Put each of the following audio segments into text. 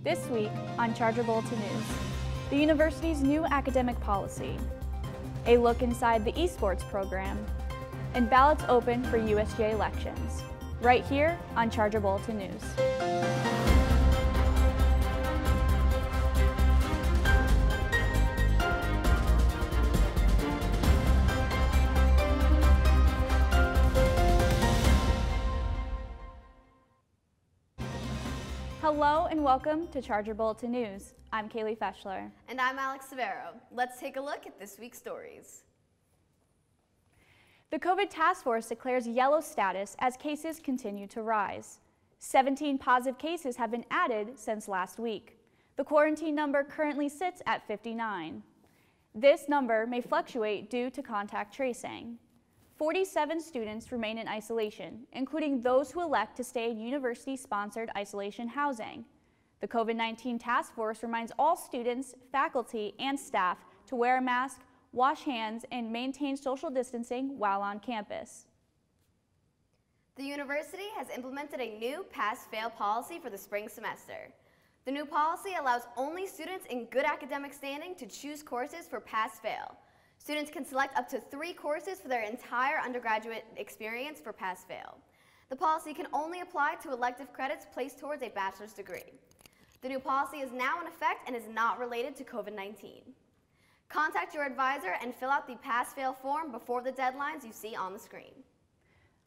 This week on Charger Bulletin News, the university's new academic policy, a look inside the esports program, and ballots open for USGA elections, right here on Charger Bulletin News. Hello and welcome to Charger Bulletin News. I'm Kaylee Feshler. And I'm Alex Severo. Let's take a look at this week's stories. The COVID task force declares yellow status as cases continue to rise. 17 positive cases have been added since last week. The quarantine number currently sits at 59. This number may fluctuate due to contact tracing. 47 students remain in isolation, including those who elect to stay in university-sponsored isolation housing. The COVID-19 task force reminds all students, faculty, and staff to wear a mask, wash hands, and maintain social distancing while on campus. The university has implemented a new pass-fail policy for the spring semester. The new policy allows only students in good academic standing to choose courses for pass-fail. Students can select up to 3 courses for their entire undergraduate experience for pass-fail. The policy can only apply to elective credits placed towards a bachelor's degree. The new policy is now in effect and is not related to COVID-19. Contact your advisor and fill out the pass-fail form before the deadlines you see on the screen.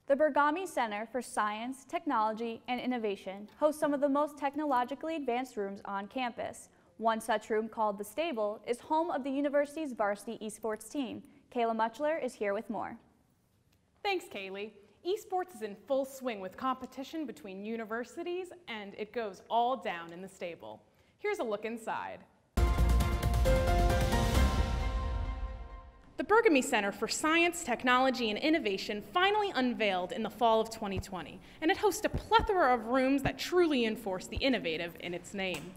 The Burgami Center for Science, Technology, and Innovation hosts some of the most technologically advanced rooms on campus. One such room, called The Stable, is home of the university's varsity esports team. Kayla Muchler is here with more. Thanks, Kaylee. Esports is in full swing with competition between universities, and it goes all down in The Stable. Here's a look inside. The Burgami Center for Science, Technology, and Innovation finally unveiled in the fall of 2020, and it hosts a plethora of rooms that truly enforce the innovative in its name.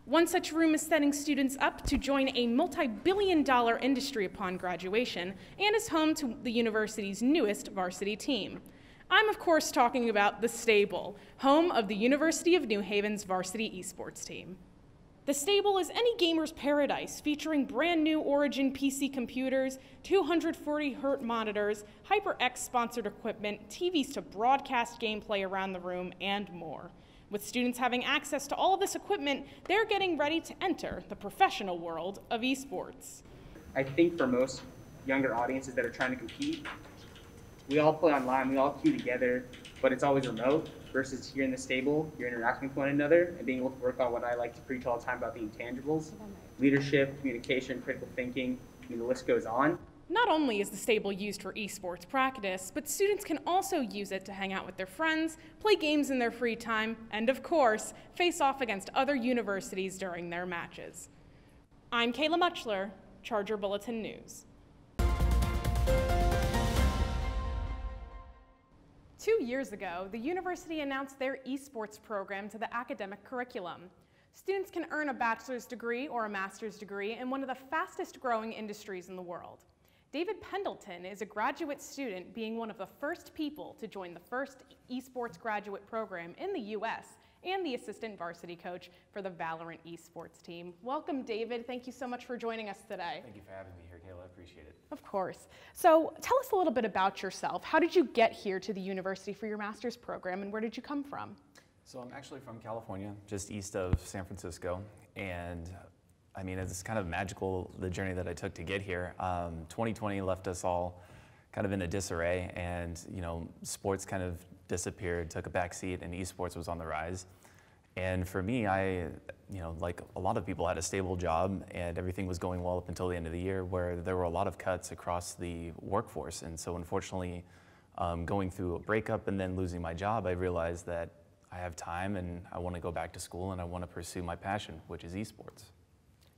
One such room is setting students up to join a multi-billion-dollar industry upon graduation and is home to the university's newest varsity team. I'm, of course, talking about The Stable, home of the University of New Haven's varsity esports team. The Stable is any gamer's paradise, featuring brand new Origin PC computers, 240Hz monitors, HyperX-sponsored equipment, TVs to broadcast gameplay around the room, and more. With students having access to all of this equipment, they're getting ready to enter the professional world of esports. I think for most younger audiences that are trying to compete, we all play online, we all queue together, but it's always remote, versus here in The Stable, you're interacting with one another and being able to work on what I like to preach all the time about the intangibles: leadership, communication, critical thinking, the list goes on. Not only is The Stable used for esports practice, but students can also use it to hang out with their friends, play games in their free time, and of course, face off against other universities during their matches. I'm Kayla Muchler, Charger Bulletin News. 2 years ago, the university announced their esports program to the academic curriculum. Students can earn a bachelor's degree or a master's degree in one of the fastest growing industries in the world. David Pendleton is a graduate student, being one of the first people to join the first esports graduate program in the U.S. and the assistant varsity coach for the Valorant esports team. Welcome, David. Thank you so much for joining us today. Thank you for having me here, Kayla. I appreciate it. Of course. So tell us a little bit about yourself. How did you get here to the university for your master's program, and where did you come from? So I'm actually from California, just east of San Francisco, and I mean, it's kind of magical, the journey that I took to get here. 2020 left us all kind of in a disarray, and sports kind of disappeared, took a back seat, and esports was on the rise. And for me, I, like a lot of people, had a stable job, and everything was going well up until the end of the year, where there were a lot of cuts across the workforce. And so unfortunately, going through a breakup and then losing my job, I realized that I have time and I want to go back to school and I want to pursue my passion, which is esports.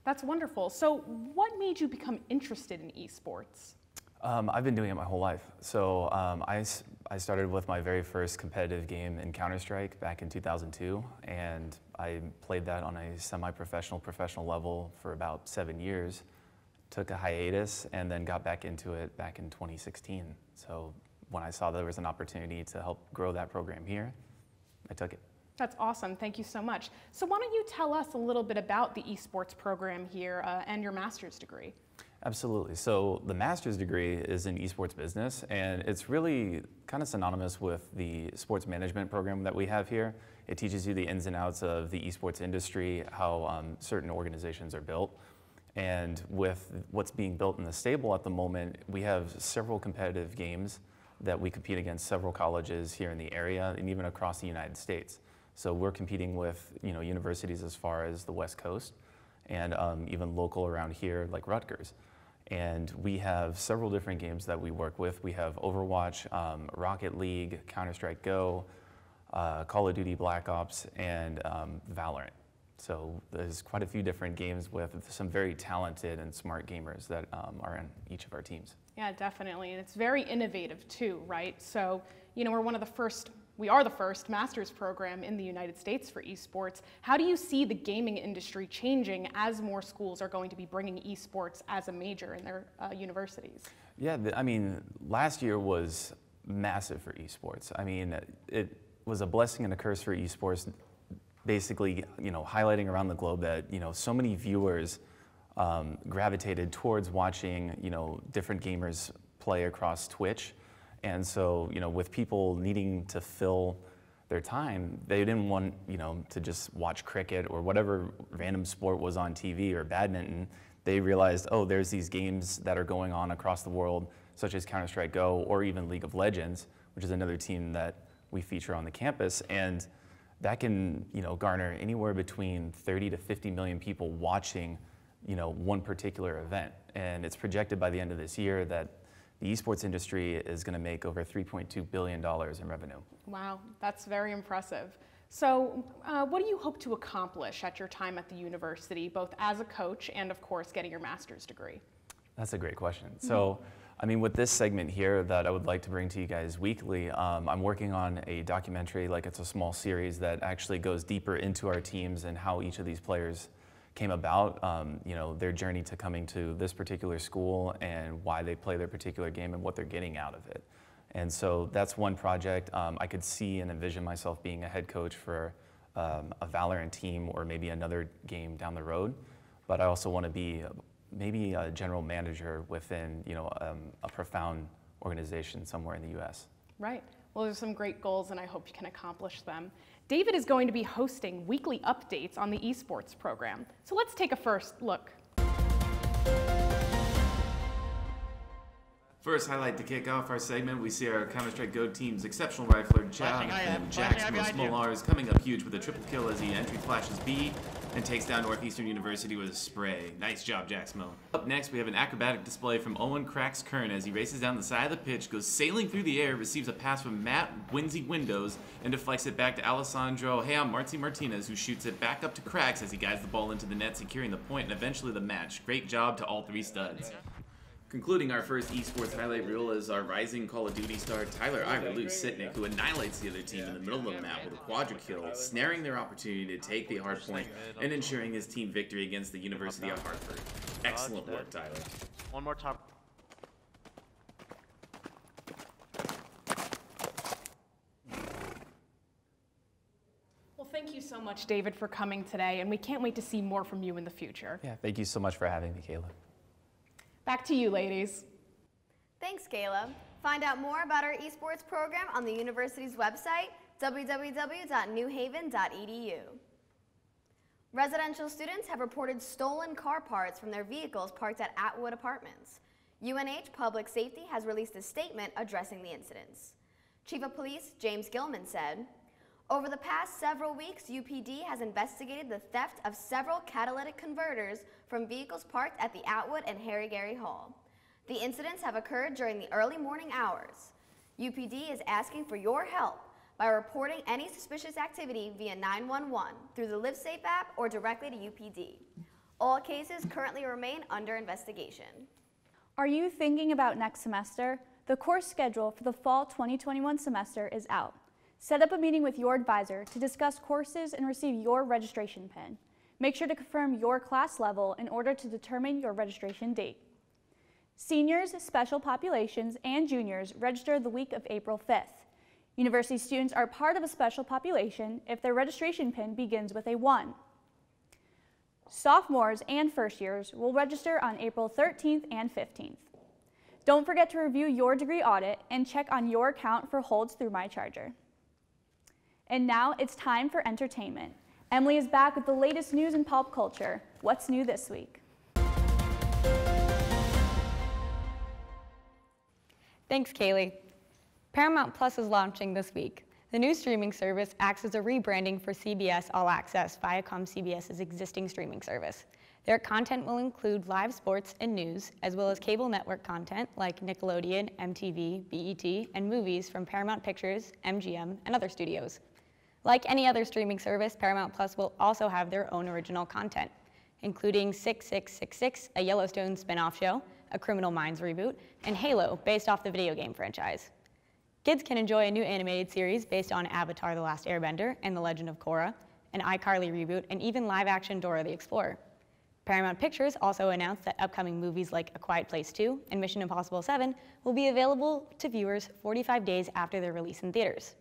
That's wonderful. So what made you become interested in esports? I've been doing it my whole life. So I started with my very first competitive game in Counter-Strike back in 2002, and I played that on a semi-professional, professional level for about 7 years. Took a hiatus and then got back into it back in 2016. So when I saw there was an opportunity to help grow that program here, I took it. That's awesome. Thank you so much. So why don't you tell us a little bit about the esports program here and your master's degree? Absolutely. So the master's degree is in esports business, and it's really kind of synonymous with the sports management program that we have here. It teaches you the ins and outs of the esports industry, how certain organizations are built. And with what's being built in the stable at the moment, we have several competitive games that we compete against several colleges here in the area and even across the United States. So we're competing with universities as far as the West Coast and even local around here like Rutgers. And we have several different games that we work with. We have Overwatch, Rocket League, Counter-Strike Go, Call of Duty Black Ops, and Valorant. So there's quite a few different games with some very talented and smart gamers that are in each of our teams. Yeah, definitely, and it's very innovative too, right? So, we are the first master's program in the United States for esports. How do you see the gaming industry changing as more schools are going to be bringing esports as a major in their universities? Yeah, last year was massive for esports. It was a blessing and a curse for esports, basically, highlighting around the globe that, so many viewers gravitated towards watching, different gamers play across Twitch. And so, with people needing to fill their time, they didn't want, to just watch cricket or whatever random sport was on TV or badminton. They realized, oh, there's these games that are going on across the world, such as Counter-Strike Go or even League of Legends, which is another team that we feature on the campus. And that can, garner anywhere between 30 to 50 million people watching, one particular event. And it's projected by the end of this year that the esports industry is going to make over $3.2 billion in revenue. Wow, that's very impressive. So what do you hope to accomplish at your time at the university, both as a coach and, of course, getting your master's degree? That's a great question. So, with this segment here that I would like to bring to you guys weekly, I'm working on a documentary, like it's a small series that actually goes deeper into our teams and how each of these players came about, their journey to coming to this particular school and why they play their particular game and what they're getting out of it. And so that's one project. I could see and envision myself being a head coach for a Valorant team or maybe another game down the road. But I also want to be maybe a general manager within a profound organization somewhere in the US. Right. Well, there's some great goals and I hope you can accomplish them. David is going to be hosting weekly updates on the esports program. So let's take a first look. First highlight to kick off our segment, we see our Counter-Strike Go team's exceptional rifler, Jax Molar, is coming up huge with a triple kill as he entry flashes B and takes down Northeastern University with a spray. Nice job, Jaxmo. Up next, we have an acrobatic display from Owen Cracks Kern as he races down the side of the pitch, goes sailing through the air, receives a pass from Matt Winsy Windows, and deflects it back to Alessandro Marzi Martinez, who shoots it back up to Cracks as he guides the ball into the net, securing the point and eventually the match. Great job to all three studs. Concluding our first esports highlight reel is our rising Call of Duty star Tyler Iverloo Sitnik, who annihilates the other team in the middle of the map with a quadra kill, snaring their opportunity to take the hard point and ensuring his team victory against the University of Hartford. Excellent work, Tyler. One more top. Well, thank you so much, David, for coming today, and we can't wait to see more from you in the future. Yeah, thank you so much for having me, Kayla. Back to you, ladies. Thanks, Kayla. Find out more about our esports program on the university's website, www.newhaven.edu. Residential students have reported stolen car parts from their vehicles parked at Atwood Apartments. UNH Public Safety has released a statement addressing the incidents. Chief of Police James Gilman said, "Over the past several weeks, UPD has investigated the theft of several catalytic converters from vehicles parked at the Atwood and Harry Gary Hall. The incidents have occurred during the early morning hours. UPD is asking for your help by reporting any suspicious activity via 911 through the LiveSafe app or directly to UPD. All cases currently remain under investigation." Are you thinking about next semester? The course schedule for the fall 2021 semester is out. Set up a meeting with your advisor to discuss courses and receive your registration pin. Make sure to confirm your class level in order to determine your registration date. Seniors, special populations, and juniors register the week of April 5th. University students are part of a special population if their registration PIN begins with a 1. Sophomores and first years will register on April 13th and 15th. Don't forget to review your degree audit and check on your account for holds through MyCharger. And now it's time for entertainment. Emily is back with the latest news in pop culture. What's new this week? Thanks, Kaylee. Paramount Plus is launching this week. The new streaming service acts as a rebranding for CBS All Access, Viacom CBS's existing streaming service. Their content will include live sports and news, as well as cable network content like Nickelodeon, MTV, BET, and movies from Paramount Pictures, MGM, and other studios. Like any other streaming service, Paramount Plus will also have their own original content, including 6666, a Yellowstone spin-off show, a Criminal Minds reboot, and Halo, based off the video game franchise. Kids can enjoy a new animated series based on Avatar: The Last Airbender and The Legend of Korra, an iCarly reboot, and even live-action Dora the Explorer. Paramount Pictures also announced that upcoming movies like A Quiet Place 2 and Mission Impossible 7 will be available to viewers 45 days after their release in theaters.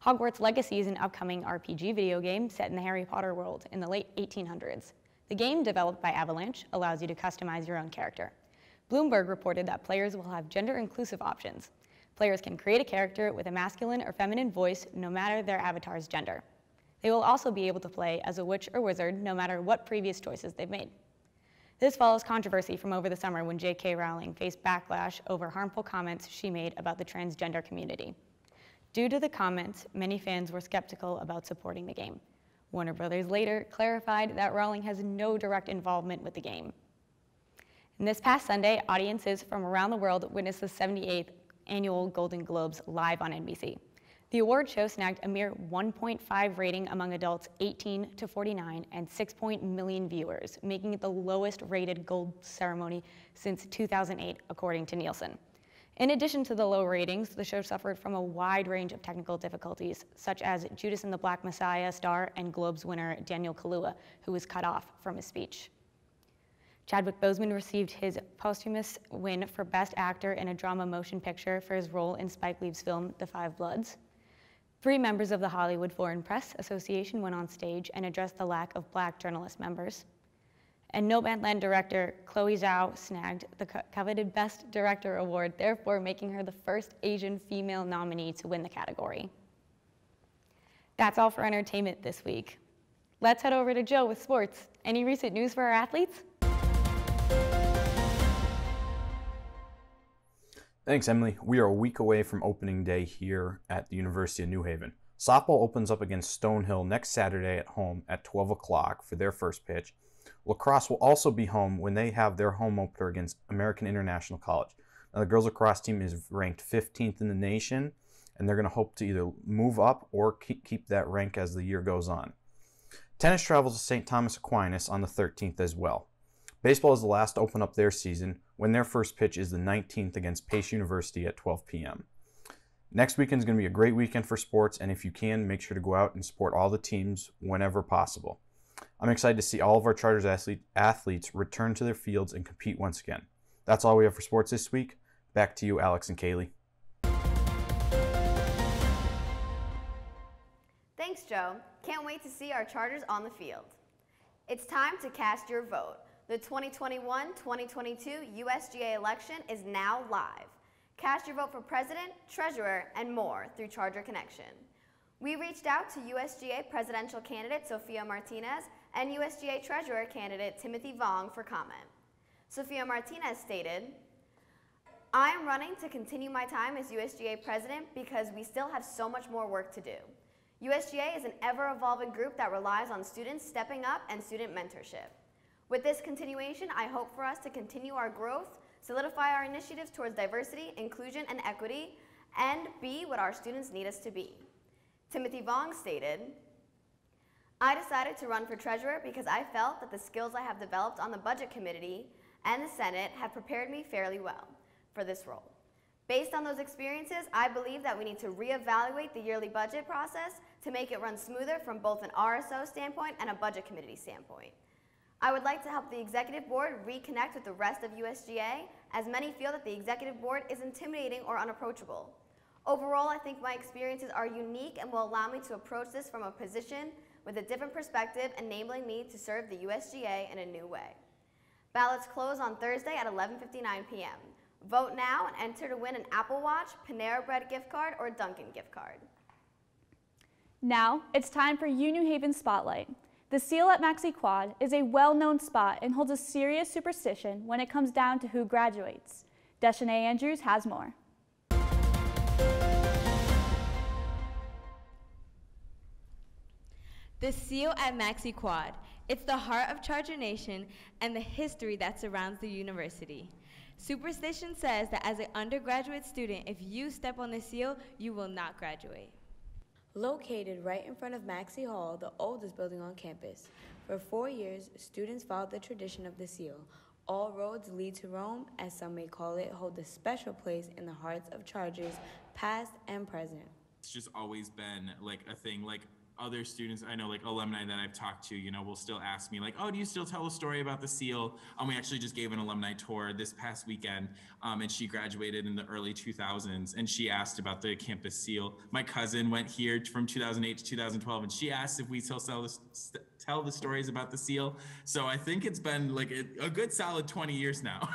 Hogwarts Legacy is an upcoming RPG video game set in the Harry Potter world in the late 1800s. The game, developed by Avalanche, allows you to customize your own character. Bloomberg reported that players will have gender-inclusive options. Players can create a character with a masculine or feminine voice no matter their avatar's gender. They will also be able to play as a witch or wizard no matter what previous choices they've made. This follows controversy from over the summer when J.K. Rowling faced backlash over harmful comments she made about the transgender community. Due to the comments, many fans were skeptical about supporting the game. Warner Brothers later clarified that Rowling has no direct involvement with the game. And this past Sunday, audiences from around the world witnessed the 78th annual Golden Globes live on NBC. The award show snagged a mere 1.5 rating among adults 18 to 49 and 6 million viewers, making it the lowest rated gold ceremony since 2008, according to Nielsen. In addition to the low ratings, the show suffered from a wide range of technical difficulties, such as Judas and the Black Messiah star and Globes winner Daniel Kaluuya, who was cut off from his speech. Chadwick Boseman received his posthumous win for Best Actor in a Drama Motion Picture for his role in Spike Lee's film The Five Bloods. 3 members of the Hollywood Foreign Press Association went on stage and addressed the lack of black journalist members. And Nomadland director Chloe Zhao snagged the coveted Best Director award, therefore making her the first Asian female nominee to win the category. That's all for entertainment this week. Let's head over to Joe with sports. Any recent news for our athletes? Thanks, Emily. We are a week away from opening day here at the University of New Haven. Softball opens up against Stonehill next Saturday at home at 12 o'clock for their first pitch. Lacrosse will also be home when they have their home opener against American International College. Now, the girls lacrosse team is ranked 15th in the nation, and they're going to hope to either move up or keep that rank as the year goes on. Tennis travels to St. Thomas Aquinas on the 13th as well. Baseball is the last to open up their season when their first pitch is the 19th against Pace University at 12 p.m. Next weekend is going to be a great weekend for sports, and if you can, make sure to go out and support all the teams whenever possible. I'm excited to see all of our Chargers athletes return to their fields and compete once again. That's all we have for sports this week. Back to you, Alex and Kaylee. Thanks, Joe. Can't wait to see our Chargers on the field. It's time to cast your vote. The 2021-2022 USGA election is now live. Cast your vote for president, treasurer, and more through Charger Connection. We reached out to USGA presidential candidate Sophia Martinez and USGA treasurer candidate Timothy Vong for comment. Sophia Martinez stated, "I am running to continue my time as USGA president because we still have so much more work to do. USGA is an ever-evolving group that relies on students stepping up and student mentorship. With this continuation, I hope for us to continue our growth, solidify our initiatives towards diversity, inclusion, and equity, and be what our students need us to be." Timothy Vong stated, "I decided to run for treasurer because I felt that the skills I have developed on the budget committee and the Senate have prepared me fairly well for this role. Based on those experiences, I believe that we need to reevaluate the yearly budget process to make it run smoother from both an RSO standpoint and a budget committee standpoint. I would like to help the executive board reconnect with the rest of USGA, as many feel that the executive board is intimidating or unapproachable. Overall, I think my experiences are unique and will allow me to approach this from a position with a different perspective, enabling me to serve the USGA in a new way. Ballots close on Thursday at 11:59 p.m. Vote now and enter to win an Apple Watch, Panera Bread gift card, or Dunkin' gift card. Now, it's time for U New Haven Spotlight. The seal at Maxi Quad is a well-known spot and holds a serious superstition when it comes down to who graduates. Deshanay Andrews has more. The seal at Maxi Quad. It's the heart of Charger Nation and the history that surrounds the university. Superstition says that as an undergraduate student, if you step on the seal, you will not graduate. Located right in front of Maxi Hall, the oldest building on campus. For 4 years, students followed the tradition of the seal. All roads lead to Rome, as some may call it, hold a special place in the hearts of Chargers, past and present. It's just always been like a thing, like other students, I know like alumni that I've talked to, you know, will still ask me like, oh, do you still tell a story about the seal? We actually just gave an alumni tour this past weekend, and she graduated in the early 2000s, and she asked about the campus seal. My cousin went here from 2008 to 2012, and she asked if we still tell the stories about the seal. So I think it's been like a good solid 20 years now.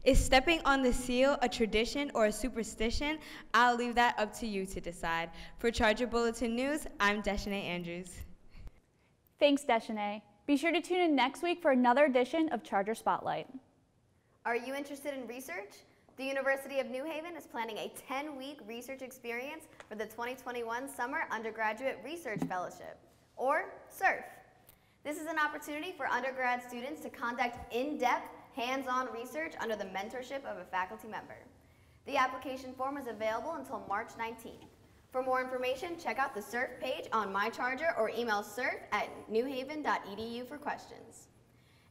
Is stepping on the seal a tradition or a superstition? I'll leave that up to you to decide. For Charger Bulletin News, I'm Deshanay Andrews. Thanks, Deshanay. Be sure to tune in next week for another edition of Charger Spotlight. Are you interested in research? The University of New Haven is planning a 10-week research experience for the 2021 Summer Undergraduate Research Fellowship, or SURF. This is an opportunity for undergrad students to conduct in-depth, hands-on research under the mentorship of a faculty member. The application form is available until March 19th. For more information, check out the SURF page on MyCharger or email surf@newhaven.edu for questions.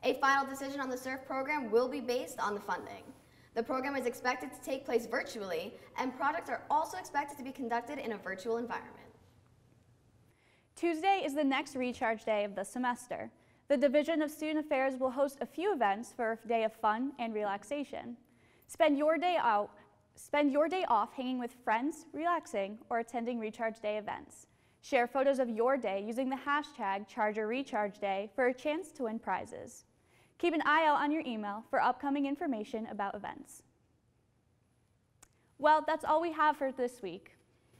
A final decision on the SURF program will be based on the funding. The program is expected to take place virtually, and projects are also expected to be conducted in a virtual environment. Tuesday is the next recharge day of the semester. The Division of Student Affairs will host a few events for a day of fun and relaxation. Spend your day off hanging with friends, relaxing, or attending Recharge Day events. Share photos of your day using the hashtag #ChargerRechargeDay for a chance to win prizes. Keep an eye out on your email for upcoming information about events. Well, that's all we have for this week.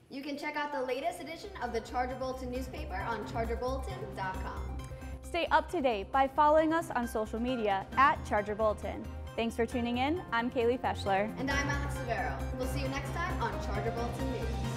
You can check out the latest edition of the Charger Bulletin newspaper on chargerbulletin.com. Stay up to date by following us on social media @Charger Bulletin. Thanks for tuning in. I'm Kaylee Feshler. And I'm Alex Severo. We'll see you next time on Charger Bulletin News.